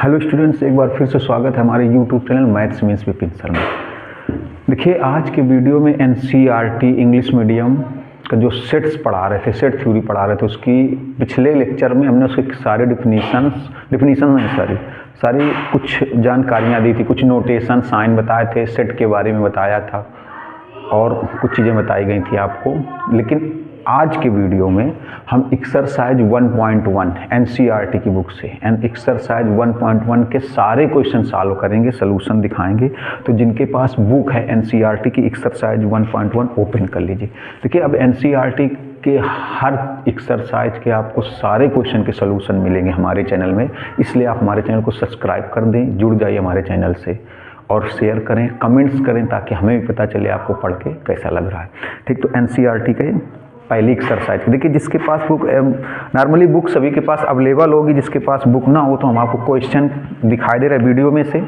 Hello students, एक बार फिर से स्वागत है हमारे YouTube channel maths means Vipin sir में। देखिए, आज के वीडियो में एनसीईआरटी इंग्लिश मीडियम का जो सेट्स पढ़ा रहे थे, सेट थ्योरी पढ़ा रहे थे, उसकी पिछले लेक्चर में हमने उसके सारे सारी कुछ जानकारियाँ दी थी, कुछ नोटेशन साइन बताए थे, सेट के बारे में बताया था और कुछ चीज़ें बताई गई थी आपको। लेकिन आज के वीडियो में हम एक्सरसाइज 1.1 एनसीईआरटी की बुक से एक्सरसाइज 1.1 के सारे क्वेश्चन सॉल्व करेंगे, सलूशन दिखाएंगे। तो जिनके पास बुक है एनसीईआरटी की एक्सरसाइज 1.1 ओपन कर लीजिए। देखिए, अब एनसीईआरटी के हर एक्सरसाइज के आपको सारे क्वेश्चन के सलूशन मिलेंगे हमारे चैनल में, इसलिए आप हमारे चैनल को सब्सक्राइब कर दें, जुड़ जाइए हमारे चैनल से और शेयर करें, कमेंट्स करें, ताकि हमें भी पता चले आपको पढ़ के कैसा लग रहा है। ठीक, तो एनसीईआरटी के पहली एक्सरसाइज देखिए, जिसके पास बुक नॉर्मली बुक सभी के पास अवेलेबल होगी, जिसके पास बुक ना हो तो हम आपको क्वेश्चन दिखाई दे रहा है वीडियो में से,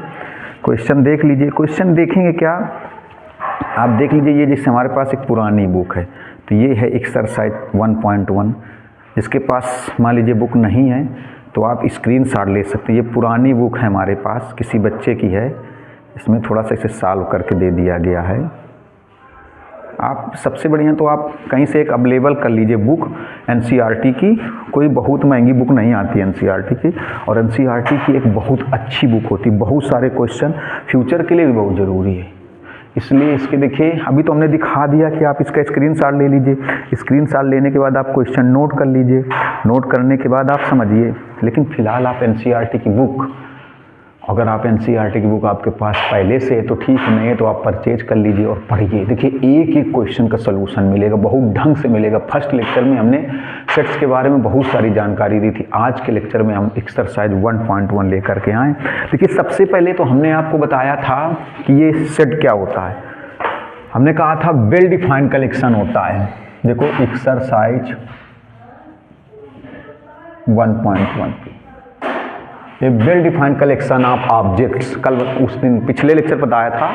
क्वेश्चन देख लीजिए। क्वेश्चन देखेंगे क्या, आप देख लीजिए। ये जैसे हमारे पास एक पुरानी बुक है, तो ये है एक्सरसाइज 1.1। जिसके पास मान लीजिए बुक नहीं है तो आप स्क्रीनशॉट ले सकते हैं। ये पुरानी बुक है हमारे पास, किसी बच्चे की है, इसमें थोड़ा सा इसे सॉल्व करके दे दिया गया है। आप सबसे बढ़िया तो आप कहीं से एक अवेलेबल कर लीजिए बुक एनसीईआरटी की। कोई बहुत महंगी बुक नहीं आती एनसीईआरटी की, और एनसीईआरटी की एक बहुत अच्छी बुक होती है। बहुत सारे क्वेश्चन फ्यूचर के लिए भी बहुत ज़रूरी है, इसलिए इसके देखिए अभी तो हमने दिखा दिया कि आप इसका स्क्रीनशॉट ले लीजिए। स्क्रीनशॉट लेने के बाद आप क्वेश्चन नोट कर लीजिए, नोट करने के बाद आप समझिए। लेकिन फ़िलहाल आप एनसीईआरटी की बुक, अगर आप एनसीईआरटी की बुक आपके पास पहले से है तो ठीक, नहीं है तो आप परचेज कर लीजिए और पढ़िए। देखिए, एक एक क्वेश्चन का सलूशन मिलेगा, बहुत ढंग से मिलेगा। फर्स्ट लेक्चर में हमने सेट्स के बारे में बहुत सारी जानकारी दी थी, आज के लेक्चर में हम एक्सरसाइज 1.1 लेकर के आए। देखिए, सबसे पहले तो हमने आपको बताया था कि ये सेट क्या होता है। हमने कहा था वेल डिफाइंड कलेक्शन होता है। देखो, exercise 1.1 a well defined collection of objects, कल उस दिन पिछले लेक्चर बताया था।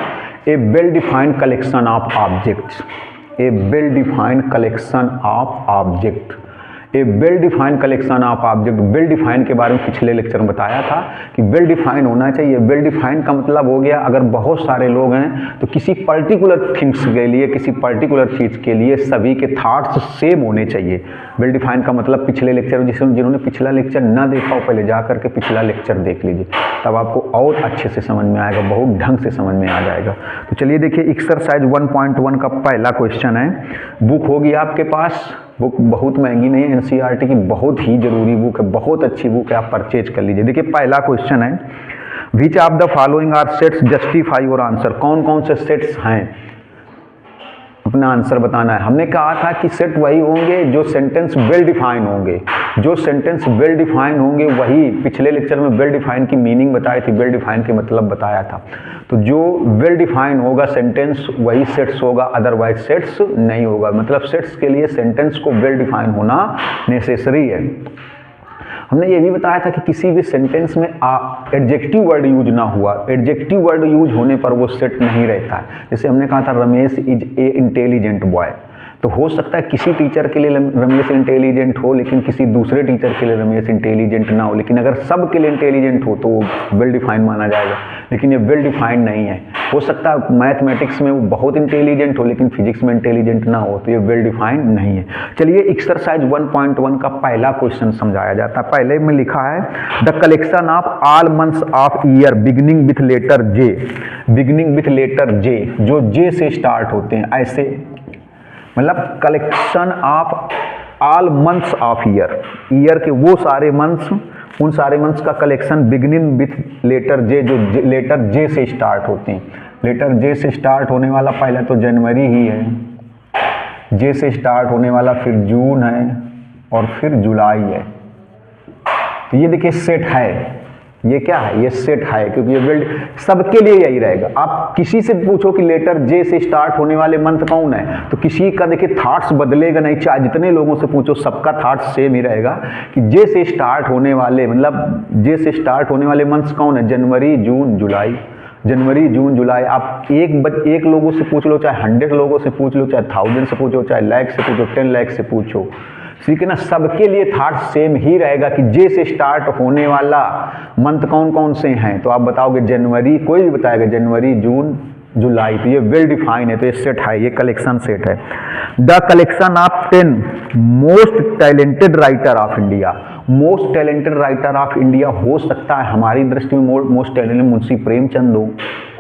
A well defined collection of objects, a well defined collection of object, a well defined collection of object. Well defined के बारे में पिछले लेक्चर में बताया था कि वेल डिफाइंड होना चाहिए। वेल डिफाइंड का मतलब हो गया, अगर बहुत सारे लोग हैं तो किसी पर्टिकुलर थिंग्स के लिए, किसी पर्टिकुलर चीज़ के लिए सभी के थॉट्स सेम होने चाहिए। वेल डिफाइंड का मतलब पिछले लेक्चर में, जिन्होंने पिछला लेक्चर ना देखा हो पहले जा करके पिछला लेक्चर देख लीजिए, तब आपको और अच्छे से समझ में आएगा, बहुत ढंग से समझ में आ जाएगा। तो चलिए देखिए, एक्सरसाइज 1.1 का पहला क्वेश्चन है। बुक होगी आपके पास, बुक बहुत महंगी नहीं है, एनसीईआरटी की बहुत ही जरूरी बुक है, बहुत अच्छी बुक है, आप परचेज कर लीजिए। देखिए, पहला क्वेश्चन है, which of the following are sets justify your answer. कौन कौन से सेट्स हैं, अपना आंसर बताना है। हमने कहा था कि सेट वही होंगे जो सेंटेंस वेल डिफाइन होंगे, जो सेंटेंस वेल डिफाइन होंगे वही। पिछले लेक्चर में वेल डिफाइन की मीनिंग बताई थी, वेल डिफाइन के मतलब बताया था। तो जो वेल डिफाइन होगा सेंटेंस वही सेट्स होगा, अदरवाइज सेट्स नहीं होगा। मतलब सेट्स के लिए सेंटेंस को वेल डिफाइन होना नेसेसरी है। हमने ये भी बताया था कि किसी भी सेंटेंस में एडजेक्टिव वर्ड यूज ना हुआ, एडजेक्टिव वर्ड यूज होने पर वो सेट नहीं रहता है। जैसे हमने कहा था Ramesh is a intelligent boy, तो हो सकता है किसी टीचर के लिए रमेश इंटेलिजेंट हो, लेकिन किसी दूसरे टीचर के लिए रमेश इंटेलिजेंट ना हो। लेकिन अगर सब के लिए इंटेलिजेंट हो तो वो वेल डिफाइंड माना जाएगा, लेकिन ये वेल डिफाइंड नहीं है। हो सकता है मैथमेटिक्स में वो बहुत इंटेलिजेंट हो लेकिन फिजिक्स में इंटेलिजेंट ना हो, तो ये वेल डिफाइंड नहीं है। चलिए, एक्सरसाइज 1.1 का पहला क्वेश्चन समझाया जाता है। पहले में लिखा है, the collection of all months of year beginning with letter J, beginning with letter J, जो जे से स्टार्ट होते हैं, ऐसे मतलब collection of all months of year, year के वो सारे मंथ्स, उन सारे मंथ्स का collection beginning with letter J, जो लेटर जे से स्टार्ट होते हैं। लेटर जे से स्टार्ट होने वाला पहला तो जनवरी ही है, जे से स्टार्ट होने वाला फिर जून है और फिर जुलाई है। तो ये देखिए सेट है, ये क्या है, ये सेट है, क्योंकि ये बिल्ड सबके लिए यही रहेगा। आप किसी से पूछो कि लेटर जे से स्टार्ट होने वाले मंथ कौन है, तो किसी का देखिए थॉट्स बदलेगा नहीं, चाहे जितने लोगों से पूछो सबका थॉट्स सेम ही रहेगा कि जे से स्टार्ट होने वाले, मतलब जे से स्टार्ट होने वाले मंथ्स कौन है, जनवरी जून जुलाई, जनवरी जून जुलाई। आप एक लोगों से पूछ लो, चाहे 100 लोगों से पूछ लो, चाहे 1000 से पूछो, चाहे लाख से पूछो, 10 लाख से पूछो, ठीक है ना, सबके लिए थॉट सेम ही रहेगा कि जे से स्टार्ट होने वाला मंथ कौन कौन से हैं, तो आप बताओगे जनवरी, कोई भी बताएगा जनवरी, जून, जुलाई, तो ये वेल डिफाइन है, तो ये सेट है, ये कलेक्शन सेट है। The collection of 10 most talented writer of India. Most talented writer of India हो सकता है हमारी दृष्टि में मोस्ट टैलेंटेड मुंशी प्रेमचंद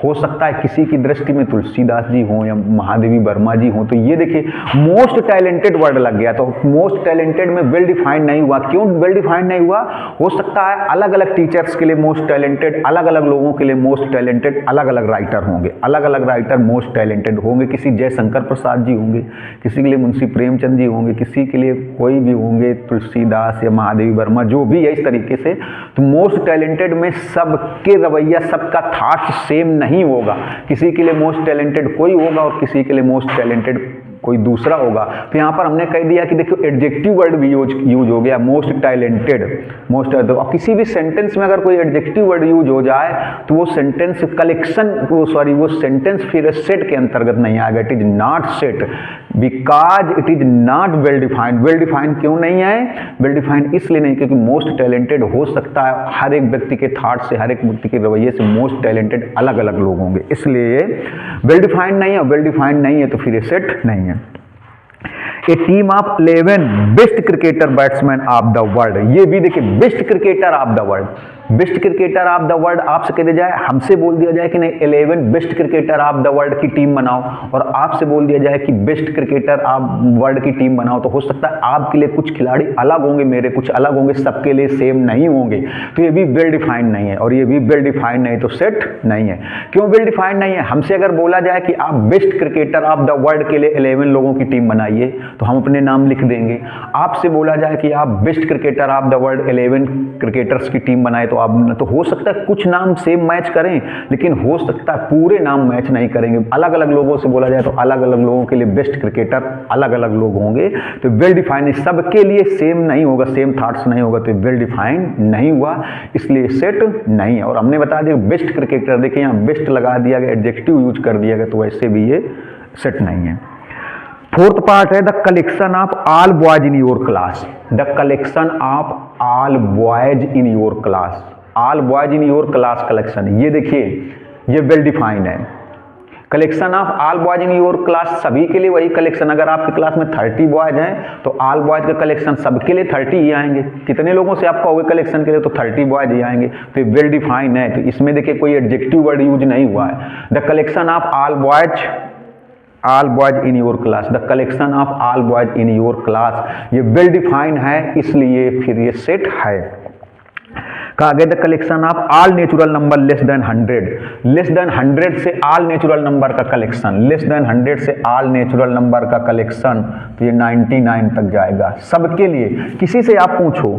हो सकता है किसी की दृष्टि में तुलसीदास जी हो या महादेवी वर्मा जी हो। तो ये देखिए मोस्ट टैलेंटेड वर्ड लग गया, तो मोस्ट टैलेंटेड में वेल डिफाइंड नहीं हुआ। क्यों वेल डिफाइंड नहीं हुआ? हो सकता है अलग अलग टीचर्स के लिए मोस्ट टैलेंटेड, अलग अलग लोगों के लिए मोस्ट टैलेंटेड, अलग अलग राइटर होंगे, अलग अलग राइटर मोस्ट टैलेंटेड होंगे। किसी जयशंकर प्रसाद जी होंगे, किसी के लिए मुंशी प्रेमचंद जी होंगे, किसी के लिए कोई भी होंगे, तुलसीदास या महादेवी वर्मा, जो भी है इस तरीके से। तो मोस्ट टैलेंटेड में सबके रवैया, सबका थॉट सेम नहीं होगा। किसी के लिए मोस्ट टैलेंटेड कोई होगा और किसी के लिए मोस्ट टैलेंटेड कोई दूसरा होगा। तो यहाँ पर हमने कह दिया कि देखो एडजेक्टिव वर्ड भी यूज हो गया, मोस्ट टैलेंटेड, मोस्ट। तो किसी भी सेंटेंस में अगर कोई एडजेक्टिव वर्ड यूज हो जाए तो वो सेंटेंस कलेक्शन, वो सेंटेंस फिर सेट के अंतर्गत नहीं आएगा। It is not set because it is not well defined. Well defined क्यों नहीं है? वेल डिफाइंड इसलिए नहीं क्योंकि मोस्ट टैलेंटेड हो सकता है हर एक व्यक्ति के थॉट से, हर एक व्यक्ति के रवैये से मोस्ट टैलेंटेड अलग अलग लोग होंगे, इसलिए वेल डिफाइंड नहीं है। वेल डिफाइंड नहीं है तो फिर ये सेट नहीं है। A team of 11 best cricketer batsman of the world. ये भी देखिए best cricketer of the world, best cricketer of the world आपसे कह दिया जाए, हमसे बोल दिया जाए कि नहीं 11 best cricketer of the world की टीम बनाओ, और आपसे बोल दिया जाए कि बेस्ट क्रिकेटर ऑफ वर्ल्ड की टीम बनाओ, तो हो सकता है आपके लिए कुछ खिलाड़ी अलग होंगे, मेरे कुछ अलग होंगे, सबके लिए सेम नहीं होंगे। तो ये भी वेल डिफाइंड नहीं है, और ये भी वेल डिफाइंड नहीं, तो सेट नहीं है। क्यों वेल डिफाइंड नहीं है? हमसे अगर बोला जाए कि आप best cricketer of the world के लिए 11 लोगों की टीम बनाइए, तो हम अपने नाम लिख देंगे। आपसे बोला जाए कि आप best cricketer of the world 11 cricketers की टीम बनाए, तो आप, तो हो सकता है कुछ नाम सेम मैच करें, लेकिन हो सकता है पूरे नाम मैच नहीं करेंगे। अलग अलग लोगों से बोला जाए तो अलग अलग लोगों के लिए बेस्ट क्रिकेटर अलग अलग लोग होंगे। तो वेल डिफाइंड सबके लिए सेम नहीं होगा, सेम थॉट्स नहीं होगा, तो वेल डिफाइंड नहीं हुआ, इसलिए सेट नहीं है। और हमने बता दिया बेस्ट क्रिकेटर, देखिए यहाँ बेस्ट लगा दिया गया, एडजेक्टिव यूज कर दिया गया, तो वैसे भी ये सेट नहीं है। फोर्थ पार्ट है the collection of all boys in your class. The collection of all boys in your class, all boys in your class collection. ये देखिए ये वेल डिफाइंड है। Collection of all boys in your class, सभी के लिए वही collection. अगर आपकी क्लास में 30 बॉयज हैं तो ऑल बॉयज का कलेक्शन सबके लिए 30 ही आएंगे। कितने लोगों से आपका होगा कलेक्शन के लिए? तो 30 बॉयज ही आएंगे। तो वेल डिफाइंड है, तो इसमें देखिए कोई एडजेक्टिव वर्ड यूज नहीं हुआ है। The collection of all boys in your class, the collection of all boys in your class, ये वेल डिफाइंड है, इसलिए फिर ये सेट है। कहा गया the collection of all natural number less then 100, less than 100 से ऑल नेचुरल नंबर का कलेक्शन, लेस देन 100 से ऑल नेचुरल नंबर का कलेक्शन, तो ये 99 तक जाएगा सबके लिए। किसी से आप पूछो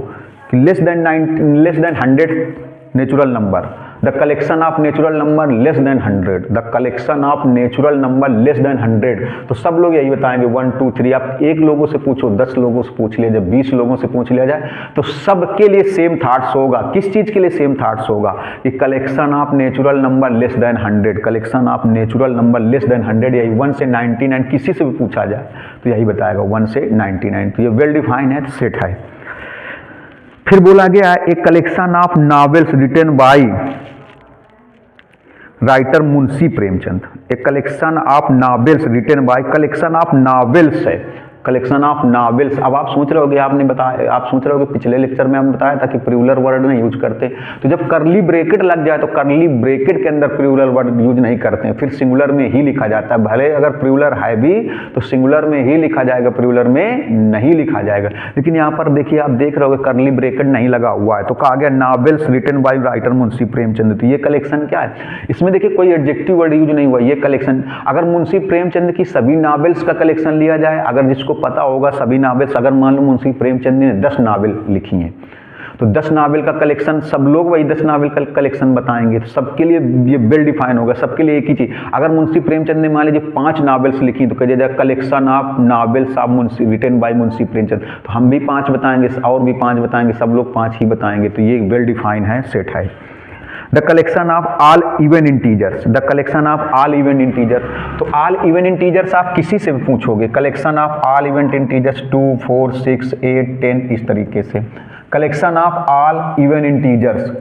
कि less than 100 natural number, the collection of natural number less then 100, the collection of natural number less then 100, तो सब लोग यही बताएंगे 1 2 3। आप एक लोगों से पूछो, 10 लोगों से पूछ लिया जाए, 20 लोगों से पूछ लिया जाए, तो सबके लिए सेम थॉट्स होगा। किस चीज के लिए सेम थॉट्स होगा? कि collection of natural number less then 100, collection of natural number less then 100, यही 1 से 99 किसी से भी पूछा जाए तो यही बताएगा 1 से 99। तो ये वेल डिफाइन है, सेट है। फिर बोला गया एक collection of novels written by writer Munshi Premchand, एक collection of novels written by, collection of novels है, कलेक्शन ऑफ नॉवेल्स। अब आप सोच रहे होगे, आपने बताया, आप सोच रहे होगे पिछले लेक्चर में हमने बताया था कि प्लूरल वर्ड नहीं यूज करते, तो जब करली ब्रेकेट लग जाए तो करली ब्रेकेट के अंदर प्लूरल वर्ड यूज नहीं करते हैं, फिर सिंगुलर में ही लिखा जाता है। भले अगर प्लूरल है भी तो सिंगुलर में ही लिखा जाएगा, प्लूरल में नहीं लिखा जाएगा। लेकिन यहाँ पर देखिए, आप देख रहे होगे करली ब्रेकेट नहीं लगा हुआ है, तो कहा गया novels written by writer Munshi Premchand. तो ये कलेक्शन क्या है? इसमें देखिए कोई एडजेक्टिव वर्ड यूज नहीं हुआ, ये कलेक्शन। अगर मुंशी प्रेमचंद की सभी नॉवेल्स का कलेक्शन लिया जाए, अगर जिसको पता होगा सभी नावल्स, अगर मान लो मुंशी प्रेमचंद ने 10 नावल लिखी हैं, तो 10 नावल का कलेक्शन, सब लोग वही 10 नावल का कलेक्शन बताएंगे, तो सबके लिए ये वेल डिफाइन होगा, सबके लिए एक ही चीज। अगर मुंशी प्रेमचंद ने मान लीजिए 5 नावल्स लिखी तो कह जाएगा collection of novels of Munshi written by Munshi Premchand, तो हम भी 5 बताएंगे और भी 5 बताएंगे, सब लोग 5 ही बताएंगे, तो ये वेल डिफाइन है, सेट है। The collection of all even integers, the collection of all even integer. तो ऑल इवन इंटीजर्स आप किसी से भी पूछोगे, collection of all even integers 2, 4, 6, 8, 10 इस तरीके से। Collection of all even integers,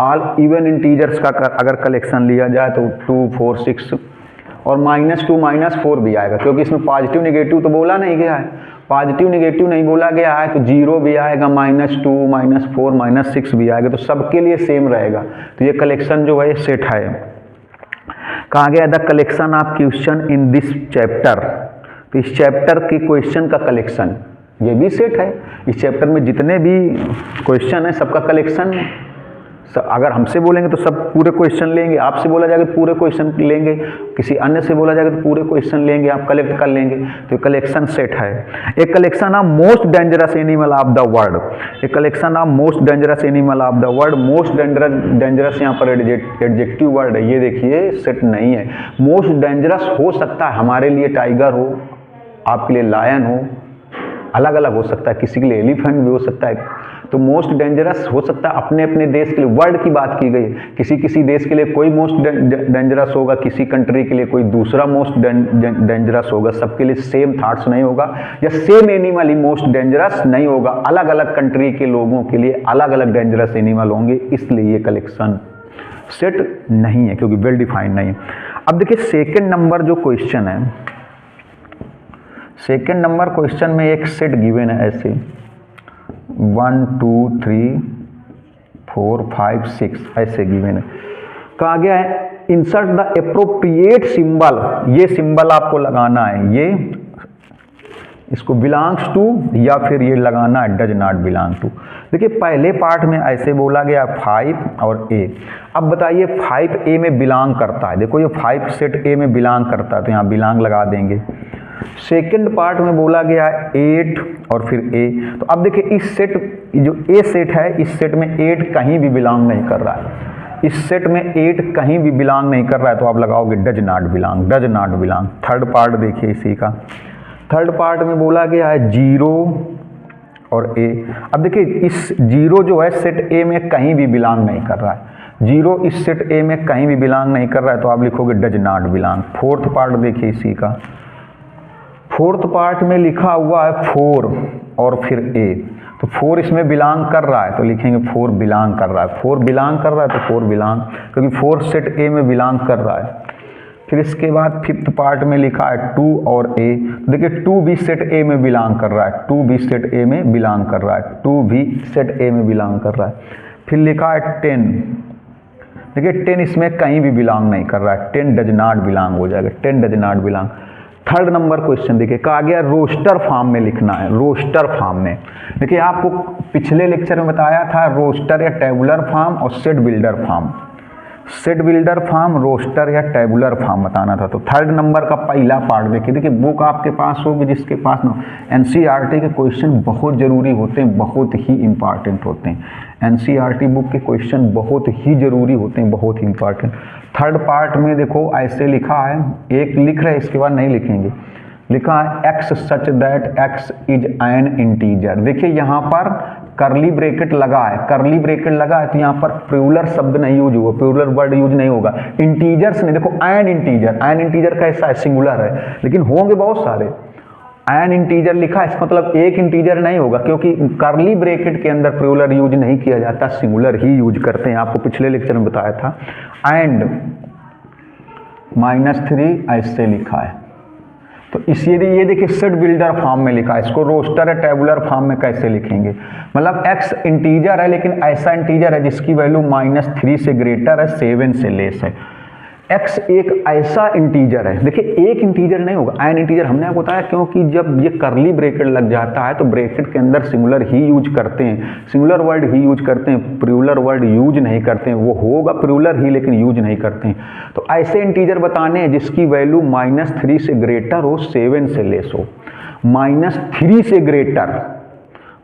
all even integers का अगर कलेक्शन लिया जाए तो 2, 4, 6 और -2, -4 भी आएगा, क्योंकि इसमें पॉजिटिव निगेटिव तो बोला नहीं गया है, पॉजिटिव निगेटिव नहीं बोला गया है, तो 0 भी आएगा, -2, -4, -6 भी आएगा, तो सबके लिए सेम रहेगा। तो ये कलेक्शन जो है सेट है। कहा गया the collection of question in this chapter, तो इस चैप्टर के क्वेश्चन का कलेक्शन ये भी सेट है। इस चैप्टर में जितने भी क्वेश्चन है सबका कलेक्शन है। अगर हमसे बोलेंगे तो सब पूरे क्वेश्चन लेंगे, आपसे बोला जाएगा तो पूरे क्वेश्चन लेंगे, किसी अन्य से बोला जाएगा तो पूरे क्वेश्चन लेंगे, आप कलेक्ट कर लेंगे, तो कलेक्शन सेट है। एक collection of most dangerous animal of the world, एक collection of most dangerous animal of the world. Most dangerous यहाँ पर एडजेक्टिव वर्ड है, ये देखिए सेट नहीं है। मोस्ट डेंजरस हो सकता है हमारे लिए टाइगर हो, आपके लिए लायन हो, अलग अलग हो सकता है, किसी के लिए एलिफेंट भी हो सकता है। तो मोस्ट डेंजरस हो सकता है अपने अपने देश के लिए, वर्ल्ड की बात की गई, किसी देश के लिए कोई मोस्ट डेंजरस होगा, किसी कंट्री के लिए कोई दूसरा मोस्ट डेंजरस होगा, सबके लिए सेम थॉट्स नहीं होगा, या सेम एनिमल ही मोस्ट डेंजरस नहीं होगा, अलग अलग कंट्री के लोगों के लिए अलग अलग डेंजरस एनिमल होंगे, इसलिए ये कलेक्शन सेट नहीं है, क्योंकि वेल डिफाइंड नहीं है। अब देखिए सेकेंड नंबर जो क्वेश्चन है, सेकेंड नंबर क्वेश्चन में एक सेट गिवन है ऐसे 1, 2, 3, 4, 5, 6 ऐसे गिवन है। कहा गया है इंसर्ट द एप्रोप्रिएट सिंबल, ये सिंबल आपको लगाना है, ये इसको बिलोंग्स टू या फिर ये लगाना है डज नॉट बिलोंग टू। देखिए पहले पार्ट में ऐसे बोला गया 5 और ए। अब बताइए 5 ए में बिलोंग करता है, देखो ये 5 सेट ए में बिलोंग करता है तो यहाँ बिलोंग लगा देंगे। सेकंड पार्ट में बोला गया 8 और फिर ए, तो अब देखिए इस सेट जो ए सेट है, इस सेट में 8 कहीं भी बिलोंग नहीं कर रहा है, इस सेट में 8 कहीं भी बिलोंग नहीं कर रहा है, तो आप लगाओगे does not belong, does not belong. Third part देखिए इसी का, थर्ड पार्ट में बोला गया है 0 और ए। अब देखिए इस 0 जो है सेट ए में कहीं भी बिलोंग नहीं कर रहा है, 0 इस सेट ए में कहीं भी बिलोंग नहीं कर रहा है, तो आप लिखोगे does not belong. Fourth part देखिए इसी का, फोर्थ पार्ट में लिखा हुआ है 4 और फिर ए, तो 4 इसमें बिलोंग कर रहा है तो लिखेंगे 4 बिलोंग कर रहा है, 4 बिलोंग कर रहा है तो 4 बिलोंग, क्योंकि 4 सेट ए में बिलोंग कर रहा है। फिर इसके बाद फिफ्थ पार्ट में लिखा है 2 और ए, देखिए 2 भी सेट ए में बिलोंग कर रहा है, 2 भी सेट ए में बिलोंग कर रहा है, 2 भी सेट ए में बिलोंग कर रहा है। फिर लिखा है 10, देखिए 10 इसमें कहीं भी बिलोंग नहीं कर रहा है, 10 डज नॉट बिलोंग हो जाएगा, 10 does not belong. Third number question देखिए कहा गया रोस्टर फॉर्म में लिखना है, रोस्टर फॉर्म में। देखिए आपको पिछले लेक्चर में बताया था रोस्टर या टेबुलर फॉर्म और set builder form, set builder form, roster या टेबुलर फॉर्म बताना था। तो थर्ड नंबर का पहला पार्ट देखिए बुक आपके पास होगी, जिसके पास ना एनसीईआरटी के क्वेश्चन बहुत ज़रूरी होते हैं, बहुत ही इंपॉर्टेंट होते हैं, एनसीईआरटी बुक के क्वेश्चन बहुत ही ज़रूरी होते हैं, बहुत ही इंपॉर्टेंट। थर्ड पार्ट में देखो ऐसे लिखा है, एक लिख रहे हैं इसके बाद नहीं लिखेंगे, लिखा है x such that x is an integer. देखिए यहाँ पर करली ब्रैकेट लगा है, करली ब्रैकेट लगा है तो यहाँ पर प्लूरल शब्द नहीं यूज हुआ, प्लूरल वर्ड यूज नहीं होगा, इंटीजर्स नहीं। देखो एन इंटीजर, एन इंटीजर कैसा है, सिंगुलर है, लेकिन होंगे बहुत सारे। एन इंटीजर लिखा है, इसका मतलब एक इंटीजर नहीं होगा, क्योंकि करली ब्रैकेट के अंदर प्लूरल यूज नहीं किया जाता, सिंगुलर ही यूज करते हैं, आपको पिछले लेक्चर में बताया था। एंड -3 ऐसे लिखा है, तो इसलिए ये देखिए सेट बिल्डर फॉर्म में लिखा है, इसको रोस्टर या टेबुलर फॉर्म में कैसे लिखेंगे, मतलब x इंटीजर है लेकिन ऐसा इंटीजर है जिसकी वैल्यू -3 से ग्रेटर है, 7 से लेस है। x एक ऐसा इंटीजर है, देखिए एक इंटीजर नहीं होगा, एन इंटीजर हमने आपको बताया, क्योंकि जब ये करली ब्रैकेट लग जाता है तो ब्रैकेट के अंदर सिंगुलर ही यूज करते हैं, सिंगुलर वर्ड ही यूज करते हैं, प्लूरल वर्ड यूज नहीं करते हैं, वो होगा प्लूरल ही लेकिन यूज नहीं करते हैं। तो ऐसे इंटीजर बताने हैं जिसकी वैल्यू -3 से ग्रेटर हो, 7 से लेस हो, -3 से ग्रेटर,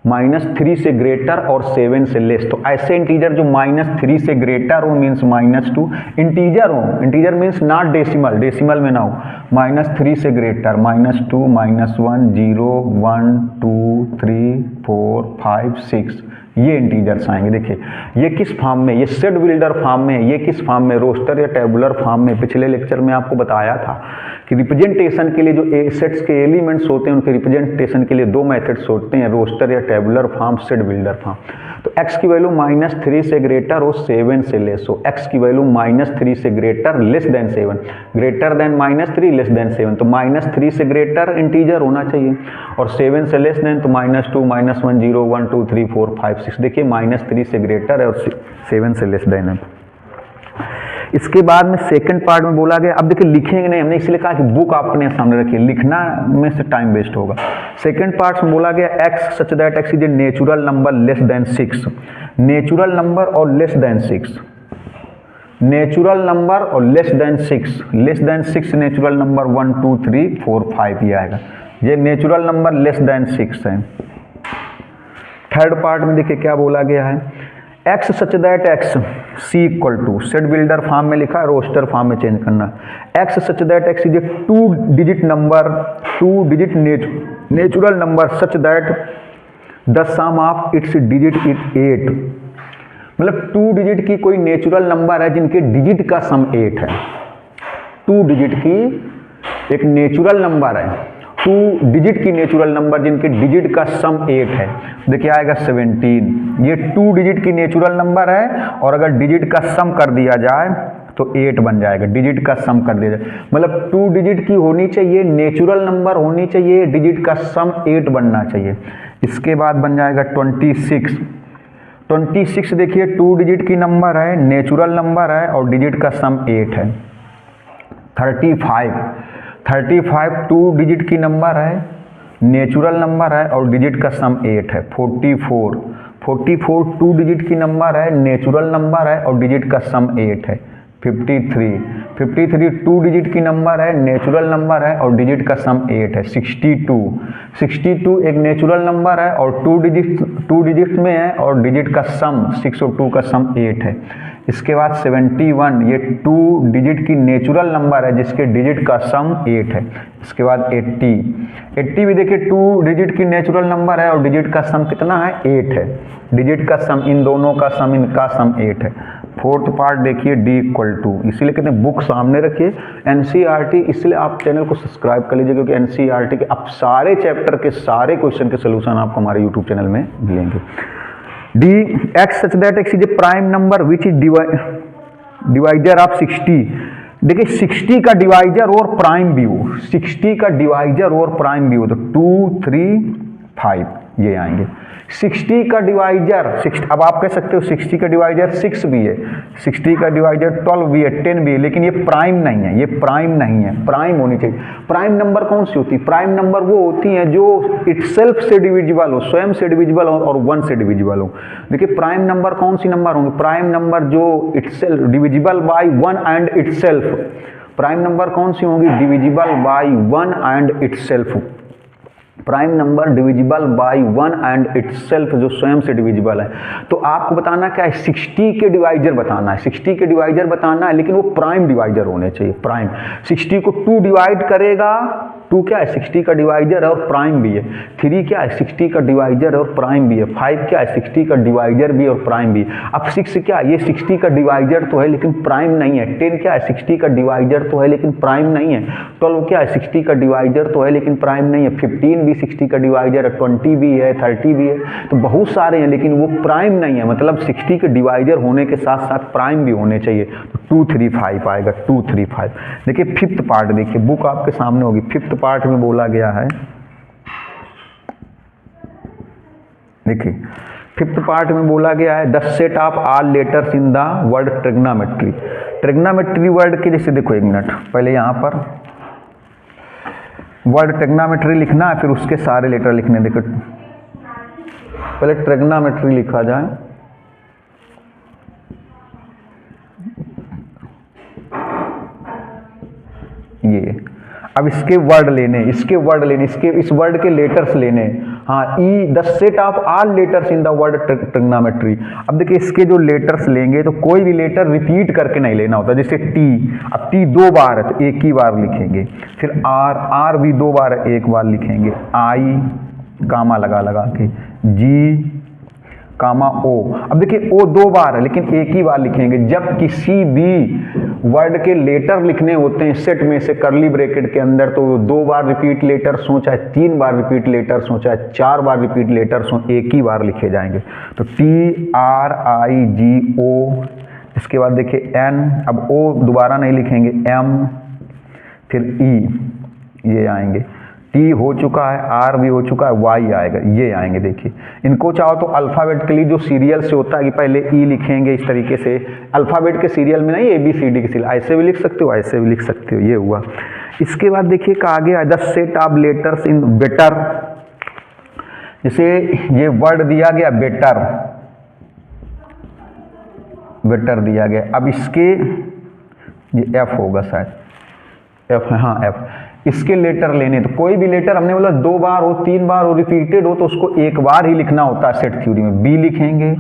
-3 से ग्रेटर और 7 से लेस। तो ऐसे इंटीजर जो -3 से ग्रेटर हो मीन्स -2, इंटीजर हो, integer means not decimal, decimal में ना हो, -3 से ग्रेटर, -2, -1, 0, 1, 2, 3, 4, 4 5 6 ये इंटीजर्स आएंगे। देखिए ये किस फॉर्म में, ये सेट बिल्डर फॉर्म में, ये किस फॉर्म में, रोस्टर या टेबुलर फॉर्म में। पिछले लेक्चर में आपको बताया था कि रिप्रेजेंटेशन के लिए जो सेट्स के एलिमेंट्स होते हैं उनके रिप्रेजेंटेशन के लिए दो मेथड्स होते हैं, रोस्टर या tabular form, set builder form. तो x की वैल्यू -3 से ग्रेटर हो 7 से लेस हो, x की वैल्यू -3 से greater less than 7, greater than -3 less than 7, तो -3 से ग्रेटर इंटीजर होना चाहिए और 7 से लेस देन तो -2 -1 0 1 2 3 4 5 6। देखिए -3 से ग्रेटर है और 7 से लेस देन है। इसके बाद में सेकंड पार्ट में बोला गया, अब देखिए लिखेंगे नहीं, हमने इसलिए कहा कि बुक आपने सामने रखिए, लिखना में से टाइम वेस्ट होगा। सेकंड पार्ट में बोला गया x such that x is a natural number less then 6, natural number और लेस देन 6, नेचुरल नंबर और लेस देन 6 नेचुरल नंबर 1 2 3 4 5 ये आएगा, ये नेचुरल नंबर लेस देन 6 है। थर्ड पार्ट में देखिए क्या बोला गया है, x such that x c equal to, set builder form में लिखा है, रोस्टर फॉर्म में चेंज करना, x such that x is a 2 digit number, 2 digit natural number such that the sum of its digit is 8, मतलब 2 digit की कोई natural number है जिनके डिजिट का सम 8 है। 2 डिजिट की एक नेचुरल नंबर है, 2 डिजिट की नेचुरल नंबर जिनके डिजिट का सम 8 है। देखिए आएगा 17, ये 2 डिजिट की नेचुरल नंबर है और अगर डिजिट का सम कर दिया जाए तो 8 बन जाएगा, डिजिट का सम कर दिया जाए, मतलब 2 डिजिट की होनी चाहिए, नेचुरल नंबर होनी चाहिए, डिजिट का सम 8 बनना चाहिए। इसके बाद बन जाएगा 26 देखिए 2 डिजिट की नंबर है, नेचुरल नंबर है और डिजिट का सम 8 है। 35 2 डिजिट की नंबर है, नेचुरल नंबर है और डिजिट का सम 8 है। 44 2 डिजिट की नंबर है, नेचुरल नंबर है और डिजिट का सम 8 है। 53 2 डिजिट की नंबर है, नेचुरल नंबर है और डिजिट का सम 8 है। 62 एक नेचुरल नंबर है और 2 डिजिट में है और डिजिट का सम 6 और 2 का सम 8 है। इसके बाद 71 ये 2 डिजिट की नेचुरल नंबर है जिसके डिजिट का सम 8 है। इसके बाद 80 भी देखिए 2 डिजिट की नेचुरल नंबर है और डिजिट का सम कितना है 8 है, डिजिट का सम इन दोनों का सम इनका सम 8 है। फोर्थ पार्ट देखिए D इक्वल टू, इसीलिए कहते हैं बुक सामने रखिए, NCERT, इसलिए आप चैनल को सब्सक्राइब कर लीजिए क्योंकि NCERT के अब सारे चैप्टर के सारे क्वेश्चन के सोल्यूशन आपको हमारे यूट्यूब चैनल में मिलेंगे। D x such that x is a prime number which is divisor of 60। देखिए 60 का डिवाइजर और प्राइम भी हो, 60 का डिवाइजर और प्राइम भी हो तो 2 3 5 ये आएंगे। 60 का डिवाइजर 6, अब आप कह सकते हो 60 का डिवाइजर 6 भी है, 60 का डिवाइजर 12 भी है, 10 भी है, लेकिन ये प्राइम नहीं है, ये प्राइम नहीं है, प्राइम होनी चाहिए। प्राइम नंबर कौन सी होती है? प्राइम नंबर वो होती हैं जो इटसेल्फ से डिविजिबल हो, स्वयं से डिविजिबल हो और 1 से डिविजिबल हो। देखिए प्राइम नंबर कौन सी नंबर होंगे? प्राइम नंबर जो itself divisible by 1 and itself. Prime number कौन सी होंगी? Divisible by 1 and itself. Prime number divisible by 1 and itself, जो स्वयं से डिविजिबल है। तो आपको बताना क्या है? 60 के डिवाइजर बताना है, 60 के डिवाइजर बताना है, लेकिन वो प्राइम डिवाइजर होने चाहिए। प्राइम 60 को 2 डिवाइड करेगा, 2 क्या है? 60 का डिवाइजर है और प्राइम भी है। 3 क्या है? 60 का डिवाइजर और प्राइम भी है। 5 क्या है? 60 का डिवाइजर भी और प्राइम भी। अब 6 क्या है? ये 60 का डिवाइजर तो है लेकिन प्राइम नहीं है। 10 क्या है? 60 का डिवाइजर तो है लेकिन प्राइम नहीं है। 12 क्या है? 60 का डिवाइजर तो है लेकिन प्राइम नहीं है। 15 भी 60 का डिवाइजर है, 20 भी है, 30 भी है, तो बहुत सारे हैं लेकिन वो प्राइम नहीं है। मतलब 60 के डिवाइजर होने के साथ साथ प्राइम भी होने चाहिए। तो 2 3 5 आएगा, 2 3 5। देखिए फिफ्थ पार्ट, देखिए बुक आपके सामने होगी। फिफ्थ पार्ट में बोला गया है, देखिए फिफ्थ पार्ट में बोला गया है the set of all letters in the word trigonometry. Trigonometry word के जैसे देखो, एक मिनट पहले यहाँ पर वर्ड ट्रिग्नोमेट्री लिखना है, फिर उसके सारे लेटर लिखने। देखो पहले ट्रिग्नोमेट्री लिखा जाए, ये अब इसके वर्ड लेने, इसके वर्ड लेने, इसके इस वर्ड के लेटर्स लेने। हाँ, E the set of all letters in the word trigonometry. अब देखिए इसके जो लेटर्स लेंगे तो कोई भी लेटर रिपीट करके नहीं लेना होता। जैसे टी, अब टी 2 बार है तो एक ही बार लिखेंगे। फिर आर, आर भी 2 बार है, एक बार लिखेंगे। आई गामा लगा लगा के, G, O। अब देखिए O 2 बार है लेकिन एक ही बार लिखेंगे। जब किसी भी वर्ड के लेटर लिखने होते हैं सेट में से करली ब्रैकेट के अंदर, तो 2 बार रिपीट लेटर्स हो, चाहे 3 बार रिपीट लेटर्स हो, चाहे 4 बार रिपीट लेटर्स हो, एक ही बार लिखे जाएंगे। तो TRIGO, इसके बाद देखिए N, अब O दोबारा नहीं लिखेंगे, M, फिर E, ये आएंगे। T हो चुका है, R भी हो चुका है, Y आएगा, ये आएंगे। देखिए इनको चाहो तो अल्फ़ाबेटिकली जो सीरियल से होता है कि पहले E लिखेंगे इस तरीके से, अल्फ़ाबेट के सीरियल में नहीं, ABCD के सीरियल, ऐसे भी लिख सकते हो, ऐसे भी लिख सकते हो, ये हुआ। इसके बाद देखिए का आगे है the set of letters in better. जैसे ये वर्ड दिया गया बेटर, बेटर दिया गया। अब इसके ये F होगा शायद, F है, हाँ F। इसके लेटर लेने, तो कोई भी लेटर हमने बोला 2 बार हो, 3 बार हो, रिपीटेड हो, तो उसको एक बार ही लिखना होता है सेट थ्योरी में। B लिखेंगे,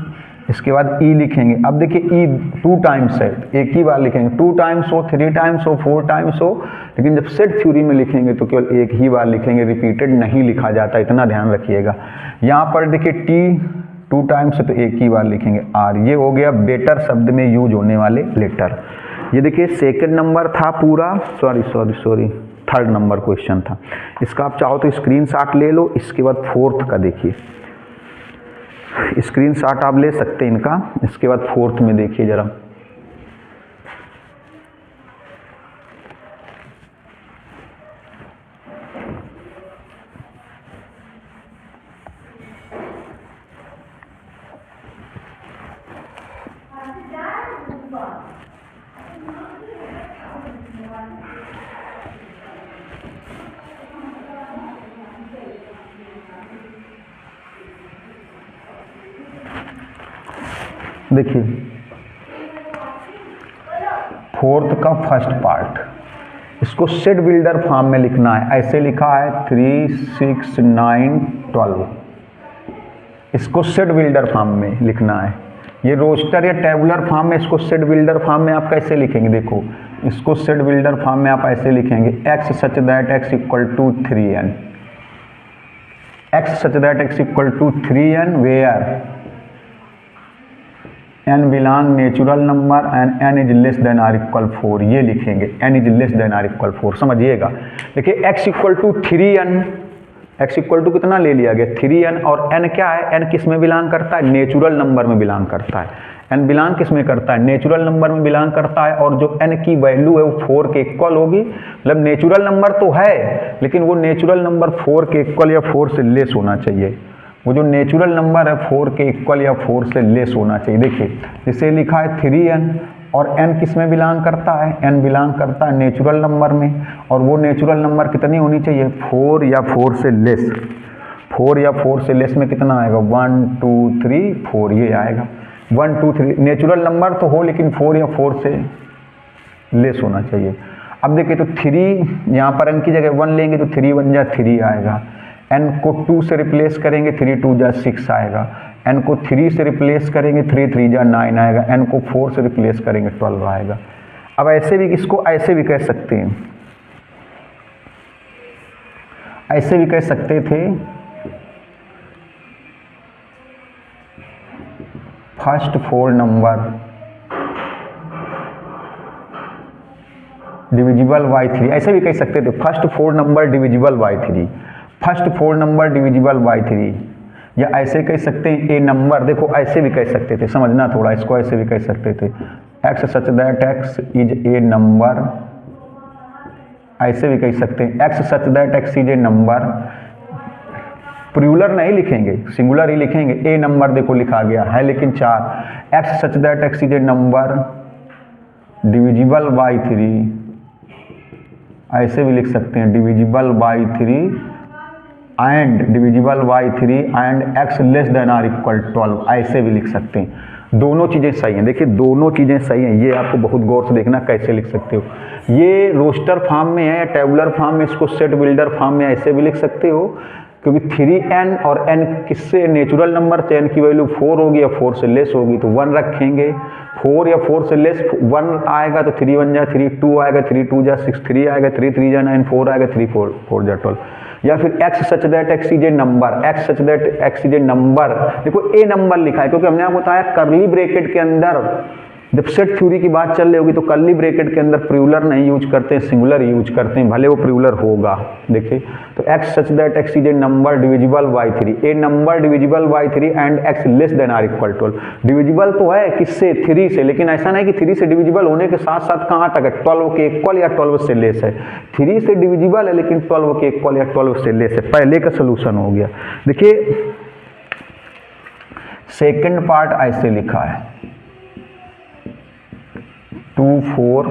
इसके बाद E लिखेंगे। अब देखिए E 2 टाइम्स है, एक ही बार लिखेंगे। 2 टाइम्स हो, 3 टाइम्स हो, 4 टाइम्स हो, लेकिन जब सेट थ्योरी में लिखेंगे तो केवल एक ही बार लिखेंगे, रिपीटेड नहीं लिखा जाता, इतना ध्यान रखिएगा। यहाँ पर देखिए T 2 टाइम्स है तो एक ही बार लिखेंगे R। ये हो गया बेटर शब्द में यूज होने वाले लेटर। ये देखिए सेकंड नंबर था पूरा, सॉरी 3rd नंबर क्वेश्चन था। इसका आप चाहो तो स्क्रीनशॉट ले लो। इसके बाद 4th का देखिए, स्क्रीनशॉट आप ले सकते हैं इनका। इसके बाद 4th में देखिए जरा, देखिए 4th का फर्स्ट पार्ट, इसको सेट बिल्डर फॉर्म में लिखना है। ऐसे लिखा है 3, 6, 9, 12, इसको सेट बिल्डर फॉर्म में लिखना है। ये रोस्टर या टेबुलर फॉर्म में, इसको सेट बिल्डर फॉर्म में आप कैसे लिखेंगे? देखो इसको सेट बिल्डर फॉर्म में आप ऐसे लिखेंगे, x such that x equal to 3n, x such that x equal to 3n where n belong natural number and n is less than or equal 4। ये लिखेंगे n is less than or equal 4। समझिएगा, देखिए x equal to 3n, x equal to कितना ले लिया गया 3n, और n क्या है, n किस में बिलोंग करता है, नेचुरल नंबर में बिलोंग करता है। n बिलोंग किस में करता है, नेचुरल नंबर में बिलोंग करता है, और जो n की वैल्यू है वो 4 के इक्वल होगी। मतलब नेचुरल नंबर तो है लेकिन वो नेचुरल नंबर 4 के इक्वल या 4 से लेस होना चाहिए। वो जो नेचुरल नंबर है 4 के इक्वल या 4 से लेस होना चाहिए। देखिए जिसे लिखा है 3n, और n किस में बिलोंग करता है, n बिलोंग करता है नेचुरल नंबर में, और वो नेचुरल नंबर कितनी होनी चाहिए, 4 या 4 से लेस। 4 या 4 से लेस में कितना आएगा, 1 2 3 4, ये आएगा 1 2 3। नेचुरल नंबर तो हो लेकिन 4 या 4 से लेस होना चाहिए। अब देखिए तो 3 यहाँ पर n की जगह 1 लेंगे तो 3 1 जा 3 आएगा, n को 2 से रिप्लेस करेंगे 3 2 जा 6 आएगा, n को 3 से रिप्लेस करेंगे 3 3 जा 9 आएगा, n को 4 से रिप्लेस करेंगे 12 आएगा। अब ऐसे भी इसको ऐसे भी कह सकते हैं, ऐसे भी कह सकते थे, फर्स्ट 4 नंबर डिविजिबल बाई 3, ऐसे भी कह सकते थे first 4 number divisible by 3, first 4 number divisible by 3, या ऐसे कह सकते हैं ए नंबर। देखो ऐसे भी कह सकते थे, समझना थोड़ा, इसको ऐसे भी कह सकते थे x such that x is a number, ऐसे भी कह सकते हैं x such that x is a number. Plural नहीं लिखेंगे, सिंगुलर ही लिखेंगे। ए नंबर देखो लिखा गया है लेकिन 4, x such that x is a number divisible by 3, ऐसे भी लिख सकते हैं divisible by 3 and divisible by 3 and x less than or equal 12, ऐसे भी लिख सकते हैं। दोनों चीज़ें सही हैं। देखिए दोनों चीज़ें सही हैं, ये आपको बहुत गौर से देखना कैसे लिख सकते हो। ये रोस्टर फॉर्म में है या टेबुलर फॉर्म में, इसको सेट बिल्डर फॉर्म में ऐसे भी लिख सकते हो, क्योंकि 3n और n किससे नेचुरल नंबर से n की वैल्यू 4 होगी या 4 से लेस होगी तो 1 रखेंगे। 4 या 4 से लेस 1 आएगा तो 3 1 जा 3, 2 आएगा 3 2 जा 6, 3 आएगा 3 3 जा 9, 4 आएगा 3 4 4 जा 12। या फिर x such that x is a number, x such that x is a number. देखो ए नंबर लिखा है क्योंकि हमने आपको बताया कर्ली ब्रैकेट के अंदर जब सेट थ्योरी की बात चल रही होगी तो कर्ली ब्रैकेट के अंदर प्लूरल नहीं यूज करते हैं, सिंगुलर यूज करते हैं, भले वो प्लूरल होगा। देखिए तो x such that x is a number divisible by 3, a number divisible by 3 and x less than or equal 12। Divisible तो है किससे, 3 से, लेकिन ऐसा नहीं कि 3 से डिविजिबल होने के साथ साथ कहाँ तक है, 12 के इक्वल या 12 से लेस है। 3 से डिविजिबल है लेकिन 12 के इक्वल या 12 से लेस है। पहले का सोल्यूशन हो गया। देखिए सेकेंड पार्ट ऐसे लिखा है 2 4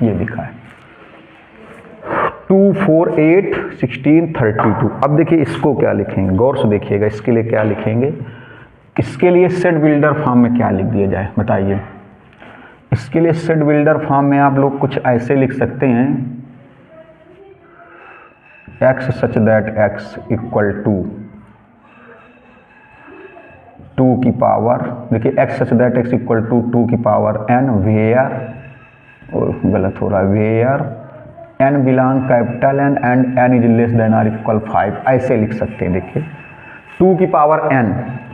ये लिखा है 2 4 8 16 32। अब देखिए इसको क्या लिखेंगे, गौर से देखिएगा इसके लिए क्या लिखेंगे। इसके लिए सेट बिल्डर फॉर्म में क्या लिख दिया जाए बताइए। इसके लिए सेट बिल्डर फॉर्म में आप लोग कुछ ऐसे लिख सकते हैं x such that x equal to 2 की पावर, देखिए x such that x equal to 2 की पावर n वेयर, और गलत हो रहा है, where n belong capital N and n is less than or equal 5, ऐसे लिख सकते हैं। देखिए 2 की पावर n,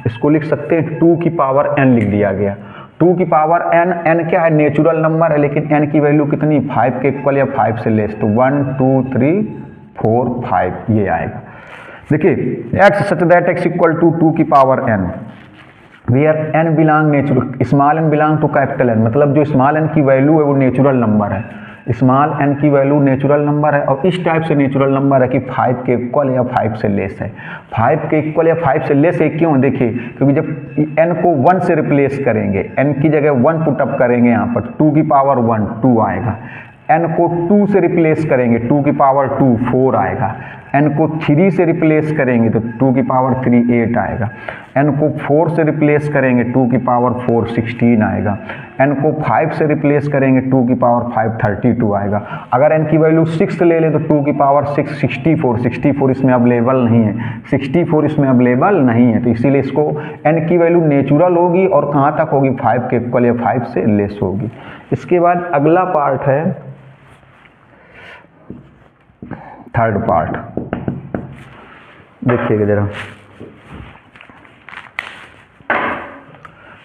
इसको लिख सकते हैं 2 की पावर n लिख दिया गया। 2 की पावर n, n क्या है, नेचुरल नंबर है लेकिन n की वैल्यू कितनी, 5 के इक्वल या 5 से लेस, तो 1 2 3 4 5 ये आएगा। देखिए x such that x equal to 2 की power n where n belong natural, small n belong to capital N, मतलब जो स्मॉल n की वैल्यू है वो नेचुरल नंबर है, स्मॉल n की वैल्यू नेचुरल नंबर है और इस टाइप से नेचुरल नंबर है कि 5 के इक्वल या 5 से लेस है। 5 के इक्वल या 5 से लेस है क्यों, देखिए क्योंकि जब n को 1 से रिप्लेस करेंगे, n की जगह 1 पुट अप करेंगे, यहाँ पर 2 की पावर 1 2 आएगा, n को 2 से रिप्लेस करेंगे 2 की पावर 2 4 आएगा, n को 3 से रिप्लेस करेंगे तो 2 की पावर 3 8 आएगा, n को 4 से रिप्लेस करेंगे 2 की पावर 4 16 आएगा, n को 5 से रिप्लेस करेंगे 2 की पावर 5 32 आएगा। अगर n की वैल्यू 6 ले लें तो 2 की पावर 6 64 इसमें अवेलेबल नहीं है, 64 इसमें अवेलेबल नहीं है, तो इसीलिए इसको n की वैल्यू नेचुरल होगी और कहाँ तक होगी, 5 के इक्वल या 5 से लेस होगी। इसके बाद अगला पार्ट है थर्ड पार्ट, देखिएगा जरा।